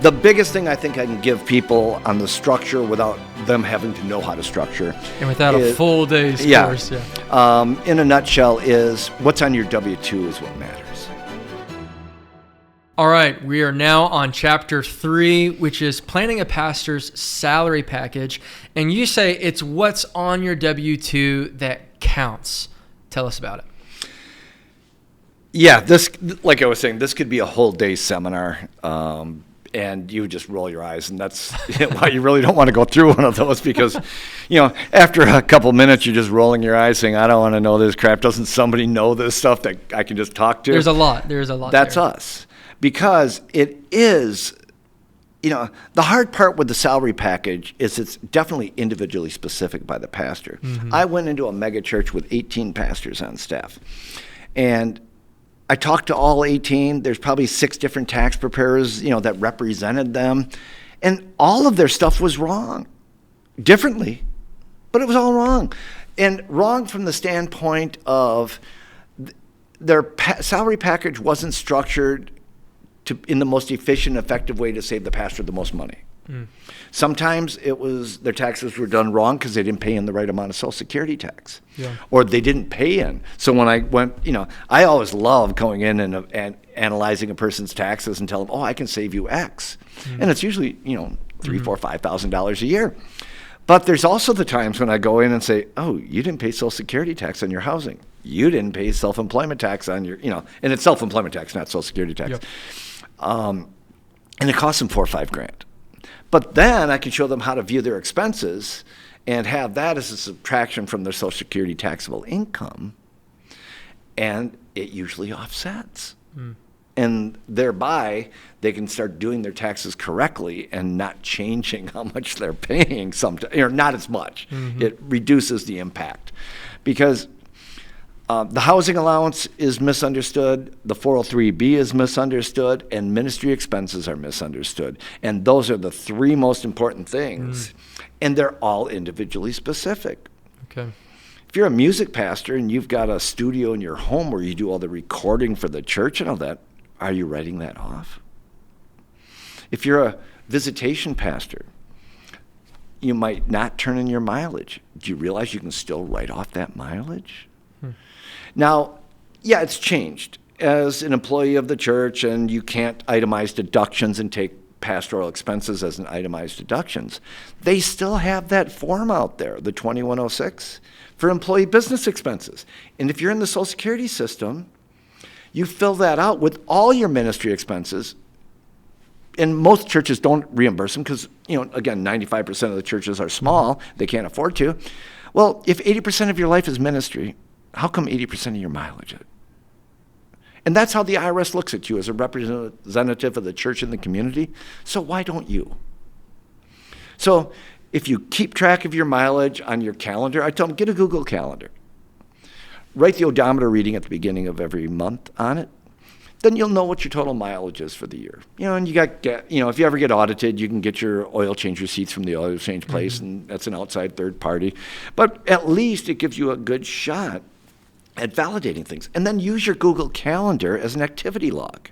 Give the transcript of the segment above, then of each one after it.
The biggest thing I think I can give people on the structure without them having to know how to structure. And without a full day's course. In a nutshell is what's on your W-2 is what matters. All right, we are now on chapter 3, which is planning a pastor's salary package. And you say it's what's on your W-2 that counts. Tell us about it. Yeah, this, like I was saying, this could be a whole day seminar, and you would just roll your eyes, and that's why you really don't want to go through one of those because, after a couple minutes, you're just rolling your eyes saying, I don't want to know this crap. Doesn't somebody know this stuff that I can just talk to? There's a lot. That's there. Us. Because it is, the hard part with the salary package is it's definitely individually specific by the pastor. Mm-hmm. I went into a mega church with 18 pastors on staff, and I talked to all 18. There's probably 6 different tax preparers, that represented them, and all of their stuff was wrong, differently, but it was all wrong. And wrong from the standpoint of their salary package wasn't structured in the most efficient, effective way to save the pastor the most money. Mm. Sometimes it was their taxes were done wrong because they didn't pay in the right amount of Social Security tax, or they didn't pay in. So when I went, I always love going in and analyzing a person's taxes and tell them, I can save you X, and it's usually $3,000, $4,000, $5,000 a year. But there's also the times when I go in and say, you didn't pay Social Security tax on your housing. You didn't pay self-employment tax on your, and it's self-employment tax, not Social Security tax. Yep. And it costs them $4 or $5,000. But then I can show them how to view their expenses and have that as a subtraction from their Social Security taxable income, and it usually offsets. Mm. And thereby, they can start doing their taxes correctly and not changing how much they're paying, or not as much. Mm-hmm. It reduces the impact. Because the housing allowance is misunderstood, the 403B is misunderstood, and ministry expenses are misunderstood. And those are the 3 most important things. And they're all individually specific. Okay. If you're a music pastor and you've got a studio in your home where you do all the recording for the church and all that, are you writing that off? If you're a visitation pastor, you might not turn in your mileage. Do you realize you can still write off that mileage? Now, it's changed as an employee of the church, and you can't itemize deductions and take pastoral expenses as an itemized deductions. They still have that form out there, the 2106, for employee business expenses. And if you're in the Social Security system, you fill that out with all your ministry expenses. And most churches don't reimburse them because, again, 95% of the churches are small. They can't afford to. Well, if 80% of your life is ministry, how come 80% of your mileage is? And that's how the IRS looks at you as a representative of the church and the community. So why don't you? So if you keep track of your mileage on your calendar, I tell them, get a Google Calendar. Write the odometer reading at the beginning of every month on it. Then you'll know what your total mileage is for the year. And if you ever get audited, you can get your oil change receipts from the oil change place, and that's an outside third party. But at least it gives you a good shot at validating things. And then use your Google Calendar as an activity log.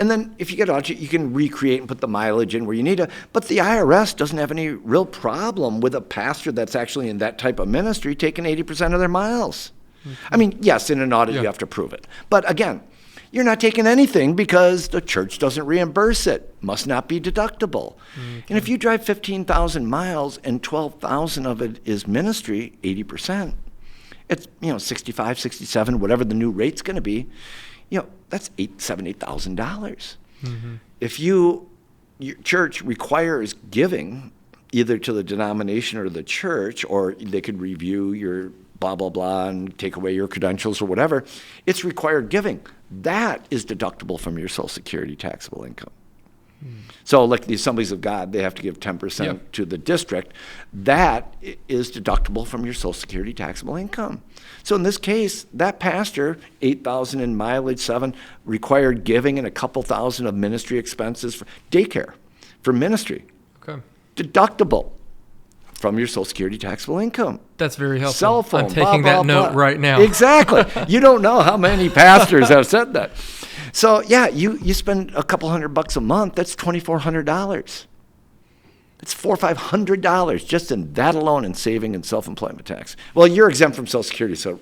And then if you get audited, you can recreate and put the mileage in where you need to. But the IRS doesn't have any real problem with a pastor that's actually in that type of ministry taking 80% of their miles. I mean, yes, in an audit you have to prove it. But again, you're not taking anything because the church doesn't reimburse it. Must not be deductible. Okay. And if you drive 15,000 miles and 12,000 of it is ministry, 80%, it's, $65, $67, whatever the new rate's going to be, that's $8,000. Mm-hmm. If your church requires giving either to the denomination or the church, or they could review your blah, blah, blah, and take away your credentials or whatever, it's required giving. That is deductible from your Social Security taxable income. So like the Assemblies of God, they have to give 10% to the district. That is deductible from your Social Security taxable income. So in this case, that pastor, $8,000 in mileage, $7,000 required giving, and a couple thousand of ministry expenses for daycare, for ministry. Okay. Deductible from your Social Security taxable income. That's very helpful. Cell phone, I'm taking that note right now. Exactly. You don't know how many pastors have said that. So yeah, you spend a couple $100 a month. That's $2,400. That's $400 or $500 just in that alone in saving and self-employment tax. Well, you're exempt from Social Security, so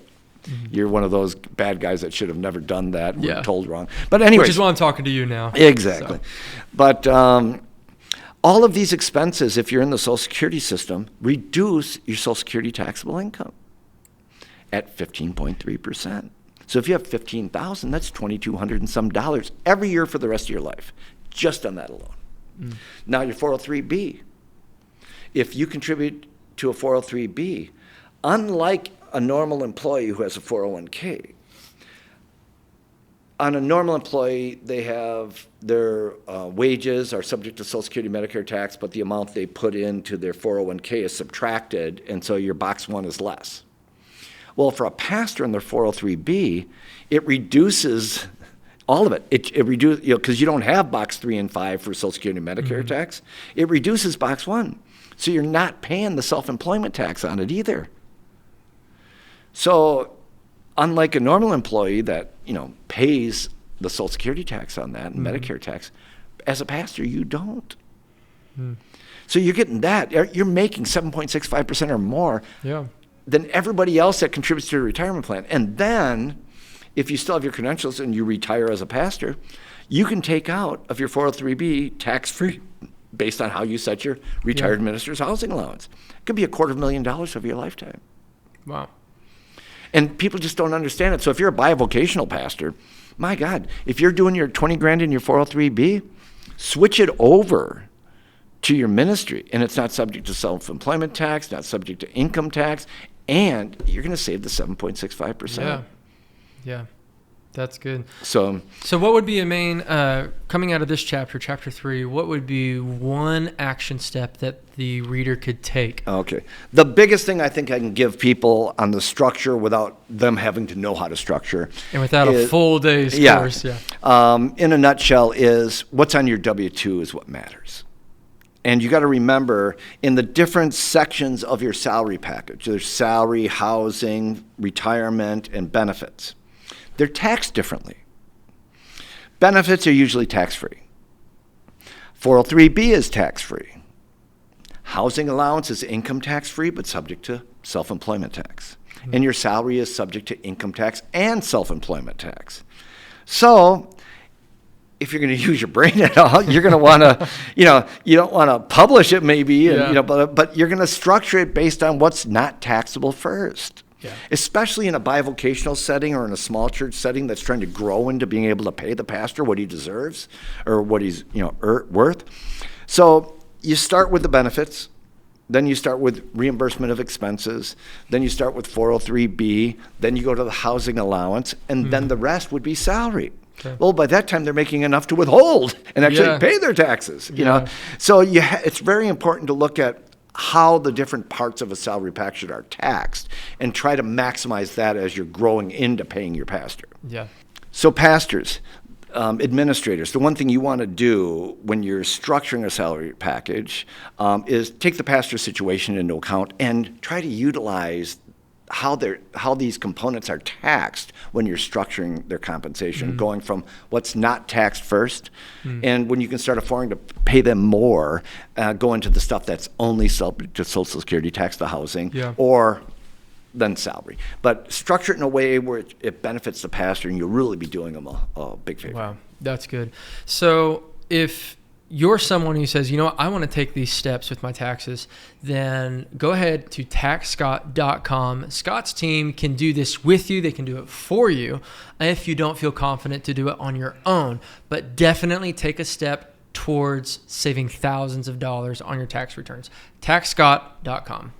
you're one of those bad guys that should have never done that. Yeah. We're told wrong. But anyway, which is why I'm talking to you now. Exactly. So. But all of these expenses, if you're in the Social Security system, reduce your Social Security taxable income at 15.3%. So if you have $15,000, that's $2,200 and some dollars every year for the rest of your life, just on that alone. Now your 403B, if you contribute to a 403B, unlike a normal employee who has a 401k, on a normal employee, they have their wages are subject to Social Security, Medicare tax, but the amount they put into their 401k is subtracted, and so your box one is less. Well, for a pastor in their 403B, it reduces all of it. It reduces, because you don't have box 3 and 5 for Social Security and Medicare tax. It reduces box 1. So you're not paying the self-employment tax on it either. So unlike a normal employee that, pays the Social Security tax on that and Medicare tax, as a pastor, you don't. So you're getting that. You're making 7.65% or more than everybody else that contributes to your retirement plan. And then, if you still have your credentials and you retire as a pastor, you can take out of your 403B tax-free based on how you set your retired minister's housing allowance. It could be $250,000 over your lifetime. Wow. And people just don't understand it. So if you're a bivocational pastor, my God, if you're doing your $20,000 in your 403B, switch it over to your ministry, and it's not subject to self-employment tax, not subject to income tax, and you're going to save the 7.65%. Yeah, that's good. So what would be a main, coming out of this chapter 3, what would be one action step that the reader could take? Okay. The biggest thing I think I can give people on the structure without them having to know how to structure. And without a full day's course. In a nutshell is what's on your W-2 is what matters. And you got to remember, in the different sections of your salary package, there's salary, housing, retirement, and benefits. They're taxed differently. Benefits are usually tax-free. 403B is tax-free. Housing allowance is income tax-free, but subject to self-employment tax. And your salary is subject to income tax and self-employment tax. So if you're going to use your brain at all, you're going to want to, you don't want to publish it maybe, and, but you're going to structure it based on what's not taxable first. Especially in a bivocational setting or in a small church setting that's trying to grow into being able to pay the pastor what he deserves or what he's worth. So you start with the benefits, then you start with reimbursement of expenses, then you start with 403B, then you go to the housing allowance, and then the rest would be salary. Okay. Well, by that time, they're making enough to withhold and actually pay their taxes. So it's very important to look at how the different parts of a salary package are taxed and try to maximize that as you're growing into paying your pastor. So pastors, administrators, the one thing you want to do when you're structuring a salary package is take the pastor's situation into account and try to utilize how these components are taxed when you're structuring their compensation, going from what's not taxed first, and when you can start affording to pay them more, go into the stuff that's only subject to Social Security tax, the housing, or then salary. But structure it in a way where it benefits the pastor, and you'll really be doing them a big favor. Wow, that's good. So if you're someone who says, I want to take these steps with my taxes, then go ahead to taxscott.com. Scott's team can do this with you. They can do it for you if you don't feel confident to do it on your own. But definitely take a step towards saving thousands of dollars on your tax returns. taxscott.com.